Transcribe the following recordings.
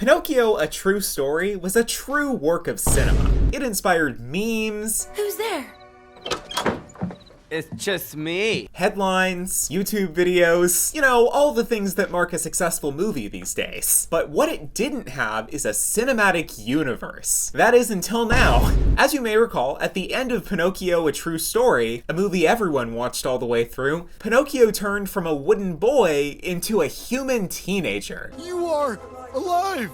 Pinocchio, A True Story was a true work of cinema. It inspired memes. Who's there? It's just me. Headlines, YouTube videos, you know, all the things that mark a successful movie these days. But what it didn't have is a cinematic universe. That is, until now. As you may recall, at the end of Pinocchio, A True Story, a movie everyone watched all the way through, Pinocchio turned from a wooden boy into a human teenager. You are alive!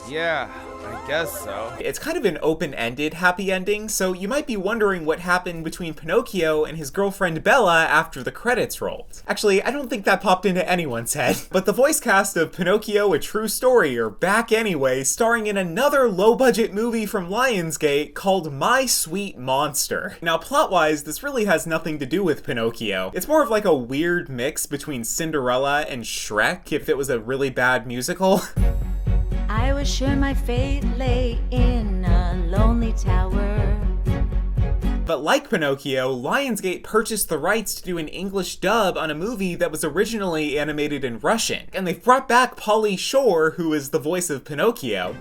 Yeah, I guess so. It's kind of an open-ended happy ending, so you might be wondering what happened between Pinocchio and his girlfriend Bella after the credits rolled. Actually, I don't think that popped into anyone's head. But the voice cast of Pinocchio, A True Story are back anyway, starring in another low-budget movie from Lionsgate called My Sweet Monster. Now, plot-wise, this really has nothing to do with Pinocchio. It's more of like a weird mix between Cinderella and Shrek, if it was a really bad musical. I was sure my fate lay in a lonely tower. But like Pinocchio, Lionsgate purchased the rights to do an English dub on a movie that was originally animated in Russian. And they've brought back Pauly Shore, who is the voice of Pinocchio.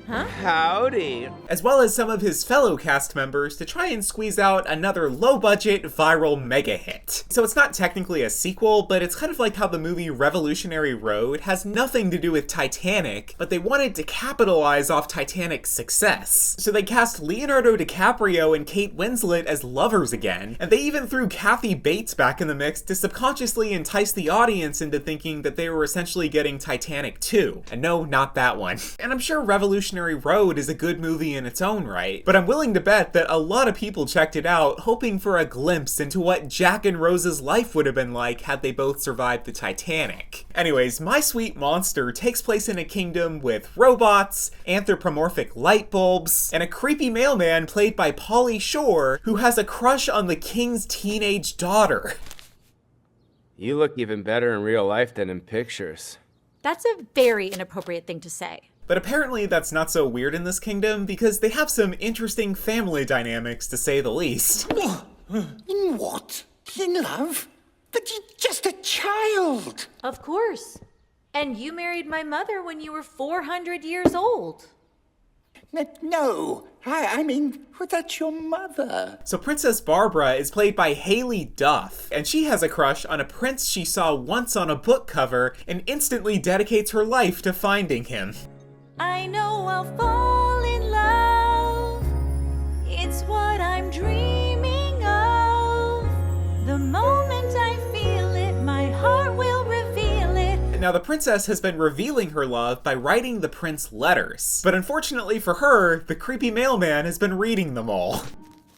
Huh? Howdy. As well as some of his fellow cast members to try and squeeze out another low-budget, viral mega hit. So it's not technically a sequel, but it's kind of like how the movie Revolutionary Road has nothing to do with Titanic, but they wanted to capitalize off Titanic's success. So they cast Leonardo DiCaprio and Kate Winslet as lovers again, and they even threw Kathy Bates back in the mix to subconsciously entice the audience into thinking that they were essentially getting Titanic 2. And no, not that one. And I'm sure Revolutionary Road is a good movie in its own right, but I'm willing to bet that a lot of people checked it out hoping for a glimpse into what Jack and Rose's life would have been like had they both survived the Titanic. Anyways, My Sweet Monster takes place in a kingdom with robots, anthropomorphic light bulbs, and a creepy mailman played by Pauly Shore who has a crush on the king's teenage daughter. You look even better in real life than in pictures. That's a very inappropriate thing to say. But apparently that's not so weird in this kingdom because they have some interesting family dynamics, to say the least. In what? In love? But you're just a child! Of course. And you married my mother when you were 400 years old. No, I mean, that's your mother. So Princess Barbara is played by Haley Duff, and she has a crush on a prince she saw once on a book cover and instantly dedicates her life to finding him. I know I'll fall in love. It's what I'm dreaming of. The moment I feel it, my heart will reveal it. Now the princess has been revealing her love by writing the prince letters. But unfortunately for her, the creepy mailman has been reading them all.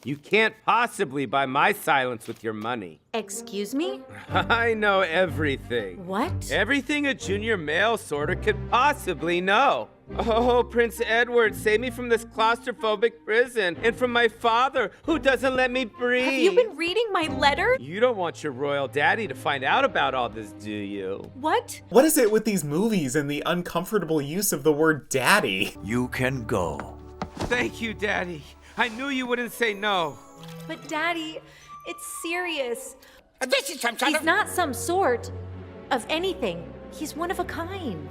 You can't possibly buy my silence with your money. Excuse me? I know everything. What? Everything a junior mail sorter could possibly know. Oh, Prince Edward, save me from this claustrophobic prison and from my father, who doesn't let me breathe. Have you been reading my letter? You don't want your royal daddy to find out about all this, do you? What? What is it with these movies and the uncomfortable use of the word daddy? You can go. Thank you, Daddy. I knew you wouldn't say no. But Daddy, it's serious. This is some sort He's of... not some sort of anything. He's one of a kind.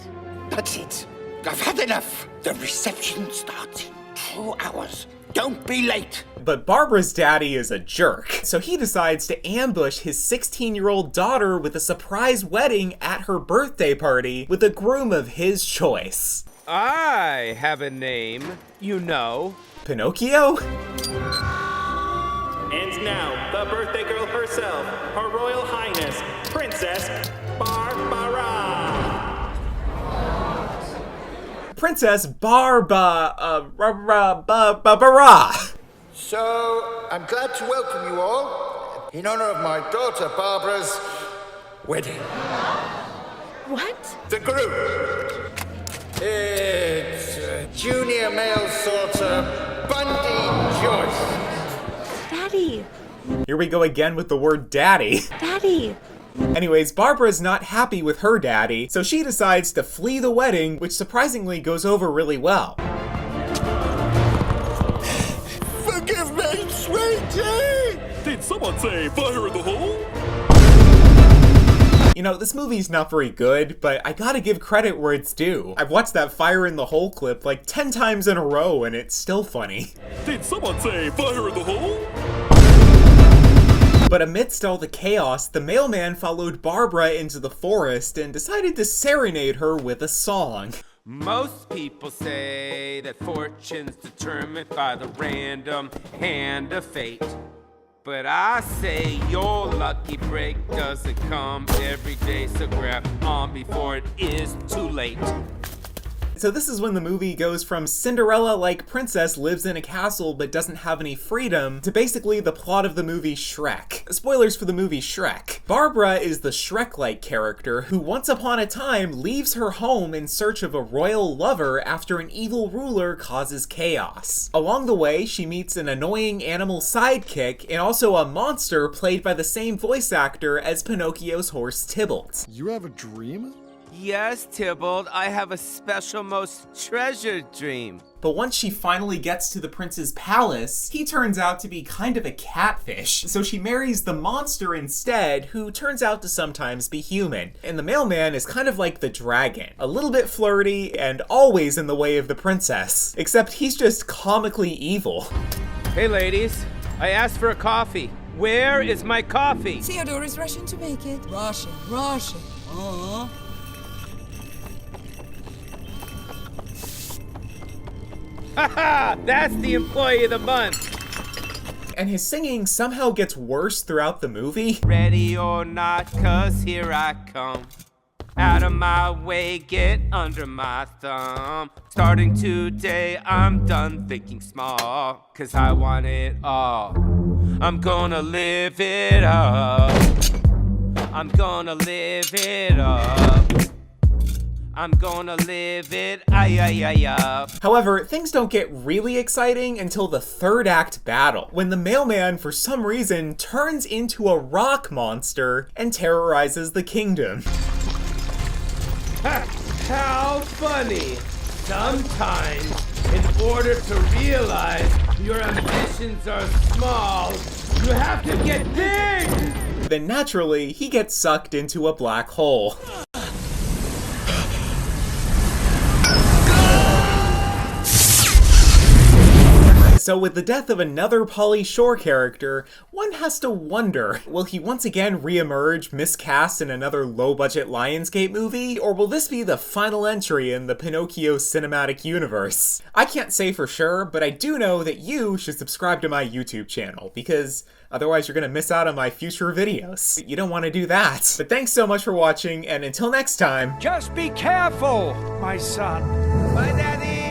That's it. I've had enough. The reception starts in 2 hours. Don't be late. But Barbara's daddy is a jerk, so he decides to ambush his 16-year-old daughter with a surprise wedding at her birthday party with a groom of his choice. I have a name, you know. Pinocchio? And now, the birthday girl herself, Her Royal Highness, Princess Barbara. Princess Barbara. So, I'm glad to welcome you all in honor of my daughter Barbara's wedding. What? The groom. It's junior mail sorter Bundy Joyce. Daddy. Here we go again with the word daddy. Daddy. Anyways, Barbara's not happy with her daddy, so she decides to flee the wedding, which surprisingly goes over really well. Forgive me, sweetie! Did someone say fire in the hole? You know, this movie's not very good, but I gotta give credit where it's due. I've watched that fire in the hole clip like 10 times in a row and it's still funny. Did someone say fire in the hole? But amidst all the chaos, the mailman followed Barbara into the forest and decided to serenade her with a song. Most people say that fortune's determined by the random hand of fate. But I say your lucky break doesn't come every day, so grab on before it is too late. So this is when the movie goes from Cinderella-like princess lives in a castle but doesn't have any freedom to basically the plot of the movie Shrek. Spoilers for the movie Shrek. Barbara is the Shrek-like character who once upon a time leaves her home in search of a royal lover after an evil ruler causes chaos. Along the way, she meets an annoying animal sidekick and also a monster played by the same voice actor as Pinocchio's horse Tybalt. You have a dream? Yes, Tybalt, I have a special, most treasured dream. But once she finally gets to the prince's palace, he turns out to be kind of a catfish. So she marries the monster instead, who turns out to sometimes be human. And the mailman is kind of like the dragon, a little bit flirty and always in the way of the princess. Except he's just comically evil. Hey ladies, I asked for a coffee. Where is my coffee? Theodore is rushing to make it. Rushing. Haha, that's the employee of the month. And his singing somehow gets worse throughout the movie. Ready or not, cause here I come. Out of my way, get under my thumb. Starting today, I'm done thinking small, cause I want it all. I'm gonna live it up. I'm gonna live it up. I'm gonna live it up. However, things don't get really exciting until the third act battle, when the mailman, for some reason, turns into a rock monster and terrorizes the kingdom. How funny! Sometimes, in order to realize your ambitions are small, you have to get big! Then naturally, he gets sucked into a black hole. So with the death of another Pauly Shore character, one has to wonder, will he once again re-emerge miscast in another low-budget Lionsgate movie, or will this be the final entry in the Pinocchio cinematic universe? I can't say for sure, but I do know that you should subscribe to my YouTube channel, because otherwise you're gonna miss out on my future videos. You don't want to do that. But thanks so much for watching, and until next time, Just be careful, my son. Bye, Daddy!